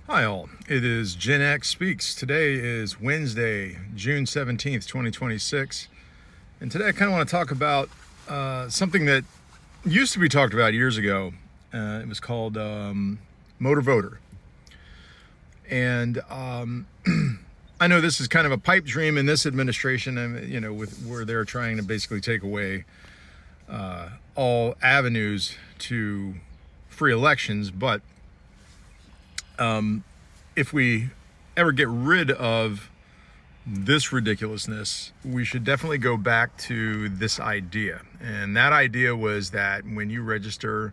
Hi all, it is Gen X Speaks. Today is Wednesday, June 17th, 2026. And today I kind of want to talk about something that used to be talked about years ago. It was called Motor Voter. And I know this is kind of a pipe dream in this administration, with where they're trying to basically take away all avenues to free elections. But if we ever get rid of this ridiculousness, we should definitely go back to this idea. And that idea was that when you register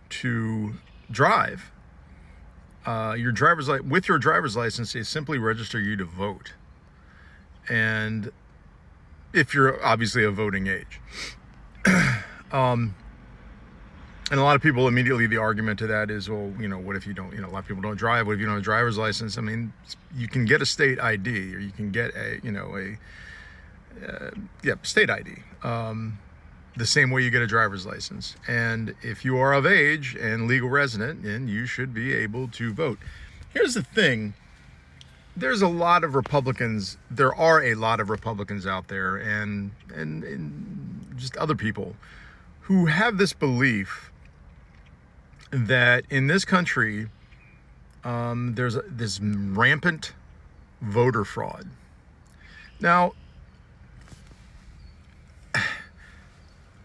to drive, with your driver's license, they simply register you to vote. And if you're obviously of voting age. And a lot of people immediately, the argument to that is, well, what if you don't, a lot of people don't drive. What if you don't have a driver's license? I mean, you can get a state ID, or you can get state ID, the same way you get a driver's license. And if you are of age and legal resident, then you should be able to vote. Here's the thing. There are a lot of Republicans out there and just other people who have this belief that in this country, there's this rampant voter fraud. Now,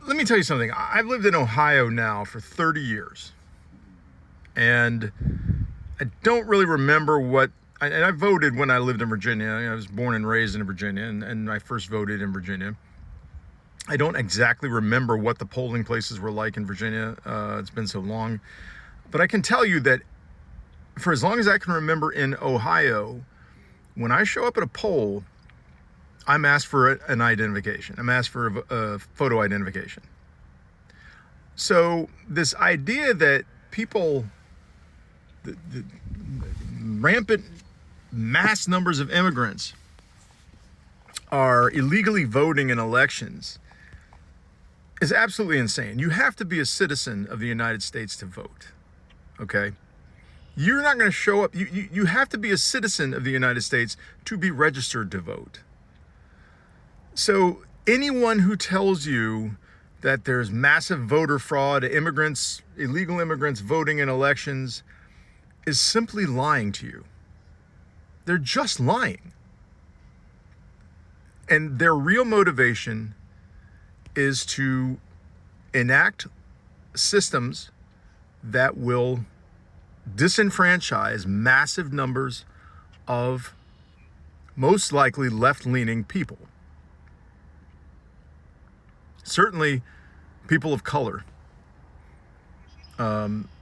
let me tell you something. I've lived in Ohio now for 30 years, and I don't really remember and I voted when I lived in Virginia. I was born and raised in Virginia, and I first voted in Virginia. I don't exactly remember what the polling places were like in Virginia. It's been so long. But I can tell you that for as long as I can remember in Ohio, when I show up at a poll, I'm asked for an identification. I'm asked for a photo identification. So this idea that the rampant mass numbers of immigrants are illegally voting in elections is absolutely insane. You have to be a citizen of the United States to vote, okay? You're not going to show up. You have to be a citizen of the United States to be registered to vote. So anyone who tells you that there's massive voter fraud, illegal immigrants voting in elections, is simply lying to you. They're just lying. And their real motivation is to enact systems that will disenfranchise massive numbers of most likely left-leaning people. Certainly people of color.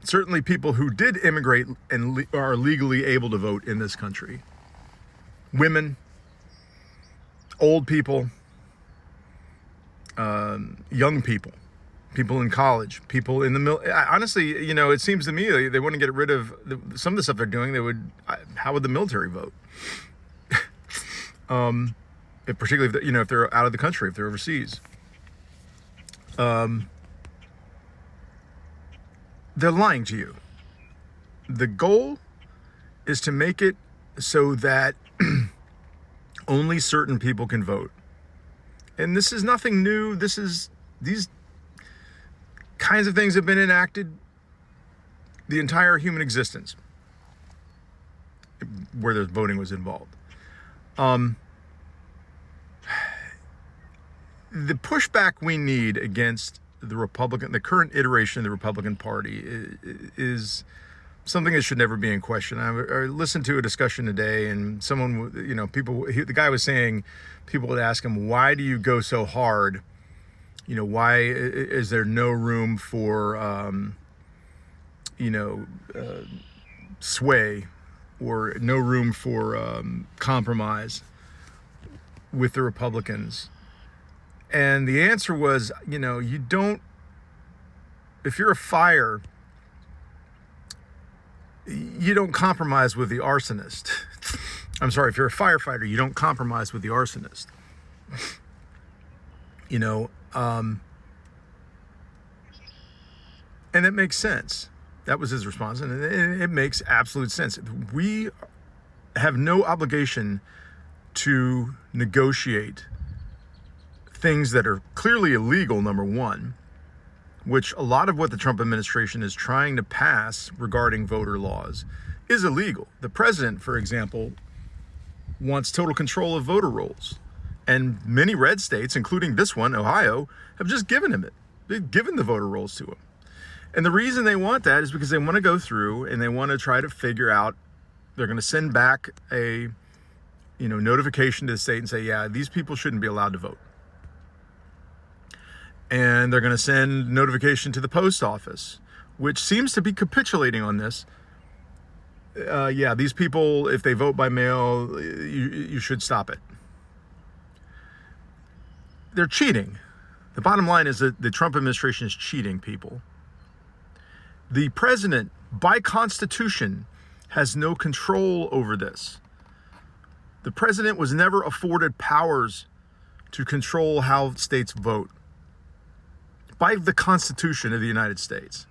Certainly people who did immigrate and are legally able to vote in this country. Women, old people, young people in college, people in the military. Honestly, it seems to me they want to get rid of some of the stuff they're doing. How would the military vote? Particularly if they're out of the country, if they're overseas. They're lying to you. The goal is to make it so that only certain people can vote. And this is nothing new. These kinds of things have been enacted the entire human existence where the voting was involved. The pushback we need against the current iteration of the Republican Party is something that should never be in question. I listened to a discussion today, and the guy was saying, people would ask him, why do you go so hard? Why is there no room for, sway, or no room for compromise with the Republicans? And the answer was, if you're a fire, you don't compromise with the arsonist. I'm sorry, if you're a firefighter, you don't compromise with the arsonist. And it makes sense. That was his response, and it makes absolute sense. We have no obligation to negotiate things that are clearly illegal, number one, which a lot of what the Trump administration is trying to pass regarding voter laws is illegal. The president, for example, wants total control of voter rolls. And many red states, including this one, Ohio, have just given him it. They've given the voter rolls to him. And the reason they want that is because they want to go through and they want to try to figure out, they're going to send back a notification to the state and say, yeah, these people shouldn't be allowed to vote. And they're going to send notification to the post office, which seems to be capitulating on this. Yeah, these people, if they vote by mail, you should stop it. They're cheating. The bottom line is that the Trump administration is cheating people. The president, by Constitution, has no control over this. The president was never afforded powers to control how states vote by the Constitution of the United States.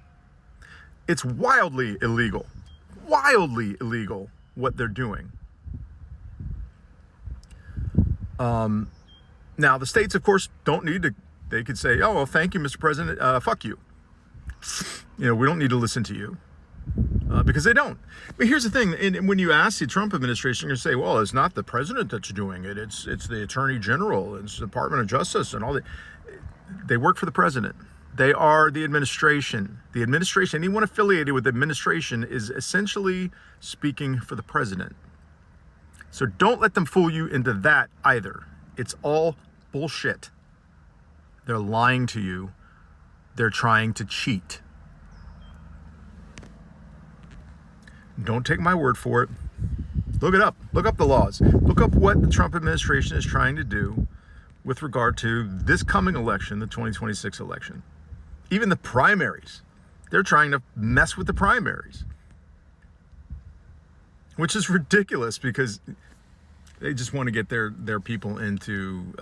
It's wildly illegal what they're doing. Now, the states, of course, don't need to, they could say, oh, well, thank you, Mr. President, fuck you. We don't need to listen to you. Because they don't. But here's the thing, and when you ask the Trump administration, you're going to say, well, it's not the president that's doing it, it's the Attorney General, it's the Department of Justice, and all that. They work for the president. They are the administration. The administration, anyone affiliated with the administration is essentially speaking for the president. So don't let them fool you into that either. It's all bullshit. They're lying to you. They're trying to cheat. Don't take my word for it. Look it up. Look up the laws. Look up what the Trump administration is trying to do with regard to this coming election, the 2026 election. Even the primaries. They're trying to mess with the primaries. Which is ridiculous because they just want to get their people into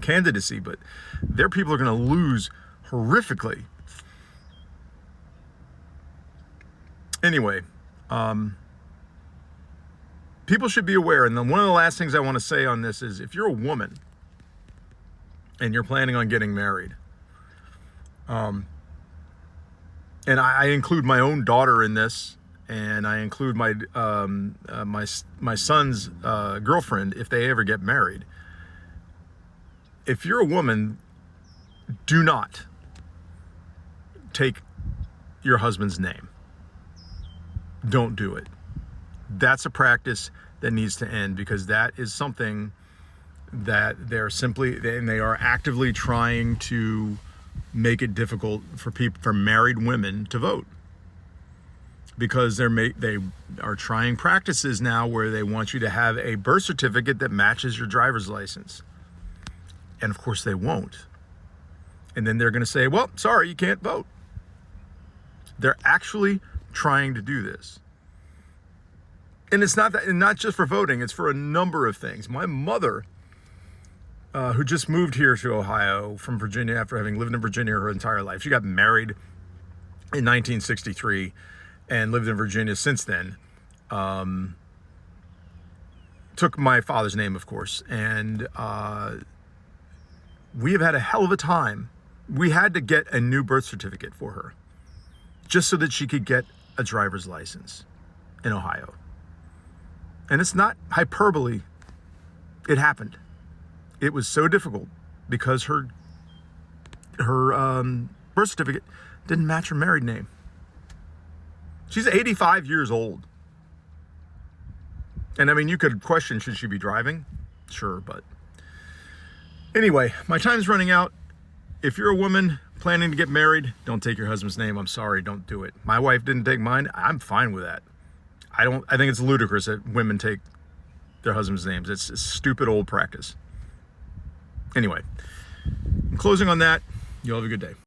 candidacy, but their people are going to lose horrifically. Anyway, people should be aware. And then one of the last things I want to say on this is if you're a woman and you're planning on getting married, and I include my own daughter in this, and I include my my son's girlfriend if they ever get married. If you're a woman, do not take your husband's name. Don't do it. That's a practice that needs to end because that is something that they are actively trying to make it difficult for married women to vote. Because they are trying practices now where they want you to have a birth certificate that matches your driver's license. And of course they won't. And then they're going to say, well, sorry, you can't vote. They're actually trying to do this. And it's not just for voting, it's for a number of things. My mother, who just moved here to Ohio from Virginia after having lived in Virginia her entire life, she got married in 1963 and lived in Virginia since then. Took my father's name, of course, and we have had a hell of a time. We had to get a new birth certificate for her just so that she could get a driver's license in Ohio. And it's not hyperbole. It happened. It was so difficult because her birth certificate didn't match her married name. She's 85 years old. And I mean, you could question, should she be driving? Sure, but anyway, my time's running out. If you're a woman planning to get married, don't take your husband's name. I'm sorry, don't do it. My wife didn't take mine. I'm fine with that. I think it's ludicrous that women take their husband's names. It's a stupid old practice. Anyway, I'm closing on that. You all have a good day.